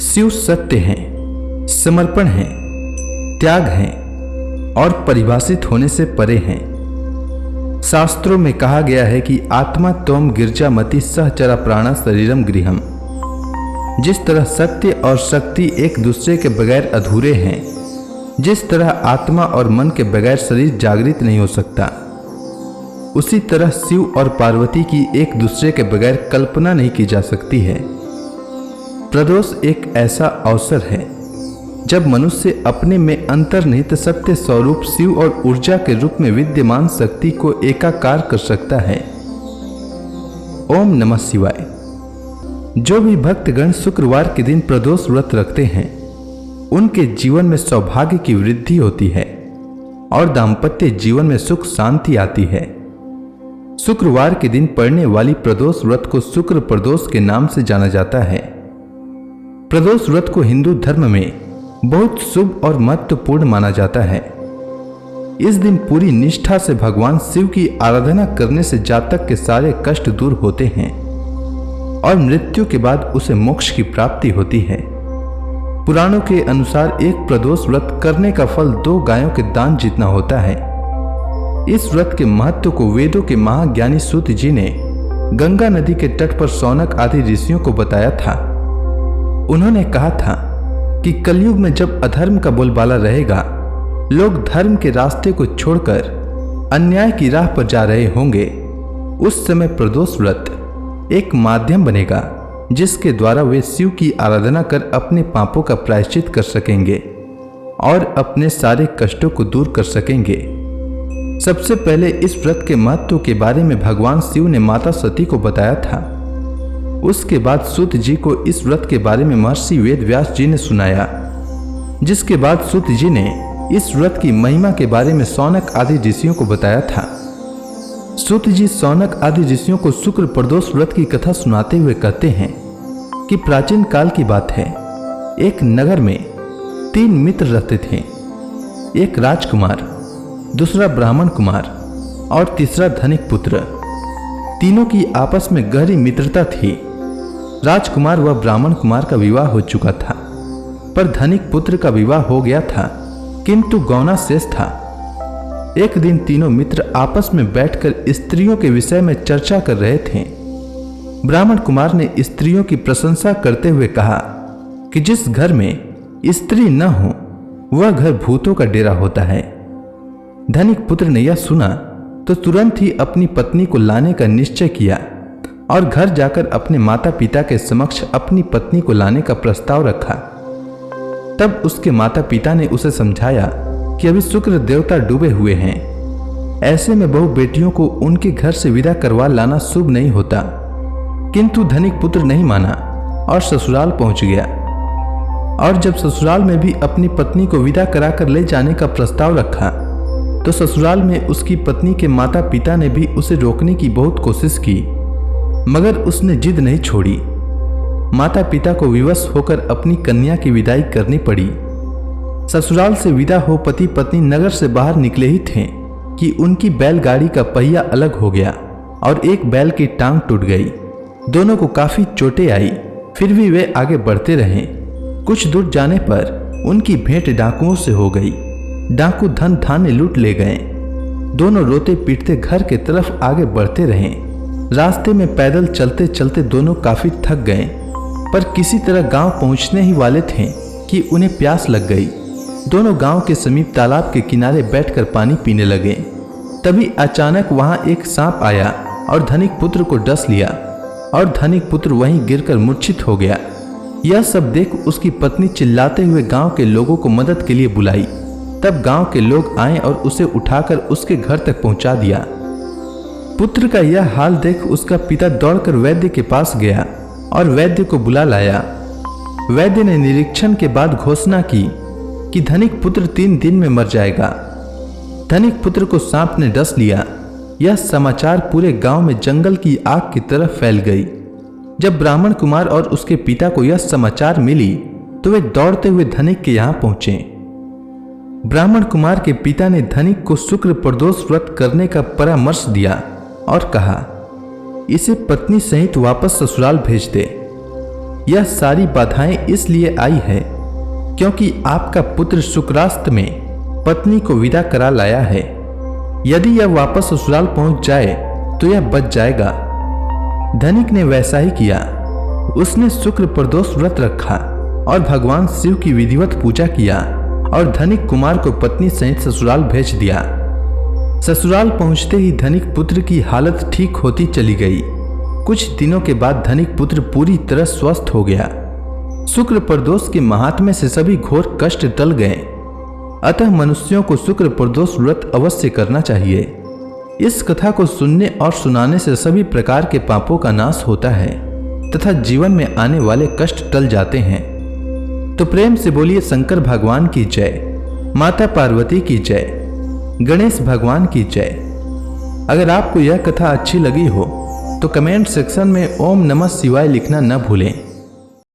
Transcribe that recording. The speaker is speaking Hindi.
शिव सत्य हैं, समर्पण हैं, त्याग हैं और परिभाषित होने से परे हैं। शास्त्रों में कहा गया है कि आत्मा त्वम गिरजामति सहचरा प्राणा शरीरम गृहम। जिस तरह सत्य और शक्ति एक दूसरे के बगैर अधूरे हैं, जिस तरह आत्मा और मन के बगैर शरीर जागृत नहीं हो सकता, उसी तरह शिव और पार्वती की एक दूसरे के बगैर कल्पना नहीं की जा सकती है। प्रदोष एक ऐसा अवसर है जब मनुष्य अपने में अंतर्निहित सत्य स्वरूप शिव और ऊर्जा के रूप में विद्यमान शक्ति को एकाकार कर सकता है। ओम नमः शिवाय। जो भी भक्तगण शुक्रवार के दिन प्रदोष व्रत रखते हैं, उनके जीवन में सौभाग्य की वृद्धि होती है और दाम्पत्य जीवन में सुख शांति आती है। शुक्रवार के दिन पड़ने वाली प्रदोष व्रत को शुक्र प्रदोष के नाम से जाना जाता है। प्रदोष व्रत को हिंदू धर्म में बहुत शुभ और महत्वपूर्ण माना जाता है। इस दिन पूरी निष्ठा से भगवान शिव की आराधना करने से जातक के सारे कष्ट दूर होते हैं और मृत्यु के बाद उसे मोक्ष की प्राप्ति होती है। पुराणों के अनुसार एक प्रदोष व्रत करने का फल 2 गायों के दान जितना होता है। इस व्रत के महत्व को वेदों के महाज्ञानी सूत जी ने गंगा नदी के तट पर शौनक आदि ऋषियों को बताया था। उन्होंने कहा था कि कलयुग में जब अधर्म का बोलबाला रहेगा, लोग धर्म के रास्ते को छोड़कर अन्याय की राह पर जा रहे होंगे, उस समय प्रदोष व्रत एक माध्यम बनेगा जिसके द्वारा वे शिव की आराधना कर अपने पापों का प्रायश्चित कर सकेंगे और अपने सारे कष्टों को दूर कर सकेंगे। सबसे पहले इस व्रत के महत्व के बारे में भगवान शिव ने माता सती को बताया था। उसके बाद सूत जी को इस व्रत के बारे में महर्षि वेद व्यास जी ने सुनाया, जिसके बाद सूत जी ने इस व्रत की महिमा के बारे में शौनक आदि ऋषियों को बताया था। सूत जी शौनक आदि ऋषियों को शुक्र प्रदोष व्रत की कथा सुनाते हुए कहते हैं कि प्राचीन काल की बात है, एक नगर में 3 मित्र रहते थे। एक राजकुमार, दूसरा ब्राह्मण कुमार और तीसरा धनिक पुत्र। तीनों की आपस में गहरी मित्रता थी। राजकुमार व ब्राह्मण कुमार का विवाह हो चुका था, पर धनिक पुत्र का विवाह हो गया था, किंतु गौना शेष था। एक दिन तीनों मित्र आपस में बैठकर स्त्रियों के विषय में चर्चा कर रहे थे। ब्राह्मण कुमार ने स्त्रियों की प्रशंसा करते हुए कहा कि जिस घर में स्त्री न हो वह घर भूतों का डेरा होता है। धनिक पुत्र ने यह सुना तो तुरंत ही अपनी पत्नी को लाने का निश्चय किया और घर जाकर अपने माता पिता के समक्ष अपनी पत्नी को लाने का प्रस्ताव रखा। तब उसके माता पिता ने उसे समझाया कि अभी शुक्र देवता डूबे हुए हैं, ऐसे में बहू बेटियों को उनके घर से विदा करवा लाना शुभ नहीं होता। किंतु धनिक पुत्र नहीं माना और ससुराल पहुंच गया। और जब ससुराल में भी अपनी पत्नी को विदा कराकर ले जाने का प्रस्ताव रखा तो ससुराल में उसकी पत्नी के माता पिता ने भी उसे रोकने की बहुत कोशिश की, मगर उसने जिद नहीं छोड़ी। माता पिता को विवश होकर अपनी कन्या की विदाई करनी पड़ी। ससुराल से विदा हो पति पत्नी नगर से बाहर निकले ही थे कि उनकी बैलगाड़ी का पहिया अलग हो गया और एक बैल की टांग टूट गई। दोनों को काफी चोटें आई, फिर भी वे आगे बढ़ते रहे। कुछ दूर जाने पर उनकी भेंट डाकुओं से हो गई। डाकू धन धान्य लूट ले गए। दोनों रोते पीटते घर के तरफ आगे बढ़ते रहे। रास्ते में पैदल चलते चलते दोनों काफी थक गए, पर किसी तरह गांव पहुंचने ही वाले थे कि उन्हें प्यास लग गई। दोनों गांव के समीप तालाब के किनारे बैठकर पानी पीने लगे। तभी अचानक वहां एक सांप आया और धनिक पुत्र को डस लिया और धनिक पुत्र वहीं गिरकर मूर्छित हो गया। यह सब देख उसकी पत्नी चिल्लाते हुए गांव के लोगों को मदद के लिए बुलाई। तब गांव के लोग आए और उसे उठाकर उसके घर तक पहुंचा दिया। पुत्र का यह हाल देख उसका पिता दौड़कर वैद्य के पास गया और वैद्य को बुला लाया। वैद्य ने निरीक्षण के बाद घोषणा की कि धनिक पुत्र 3 दिन में मर जाएगा। धनिक पुत्र को सांप ने डस लिया। यह समाचार पूरे गांव में जंगल की आग की तरह फैल गई। जब ब्राह्मण कुमार और उसके पिता को यह समाचार मिली तो वे दौड़ते हुए धनिक के यहाँ पहुंचे। ब्राह्मण कुमार के पिता ने धनिक को शुक्र प्रदोष व्रत करने का परामर्श दिया और कहा, इसे पत्नी सहित वापस ससुराल भेज दे। यह सारी बाधाएं इसलिए आई है क्योंकि आपका पुत्र शुक्रास्त में पत्नी को विदा करा लाया है। यदि यह वापस ससुराल पहुंच जाए तो यह बच जाएगा। धनिक ने वैसा ही किया। उसने शुक्र प्रदोष व्रत रखा और भगवान शिव की विधिवत पूजा किया और धनिक कुमार को पत्नी सहित ससुराल भेज दिया। ससुराल पहुंचते ही धनिक पुत्र की हालत ठीक होती चली गई। कुछ दिनों के बाद धनिक पुत्र पूरी तरह स्वस्थ हो गया। शुक्र प्रदोष के महात्म्य से सभी घोर कष्ट टल गए। अतः मनुष्यों को शुक्र प्रदोष व्रत अवश्य करना चाहिए। इस कथा को सुनने और सुनाने से सभी प्रकार के पापों का नाश होता है तथा जीवन में आने वाले कष्ट टल जाते हैं। तो प्रेम से बोलिए शंकर भगवान की जय, माता पार्वती की जय, गणेश भगवान की जय। अगर आपको यह कथा अच्छी लगी हो तो कमेंट सेक्शन में ओम नमः शिवाय लिखना न भूलें।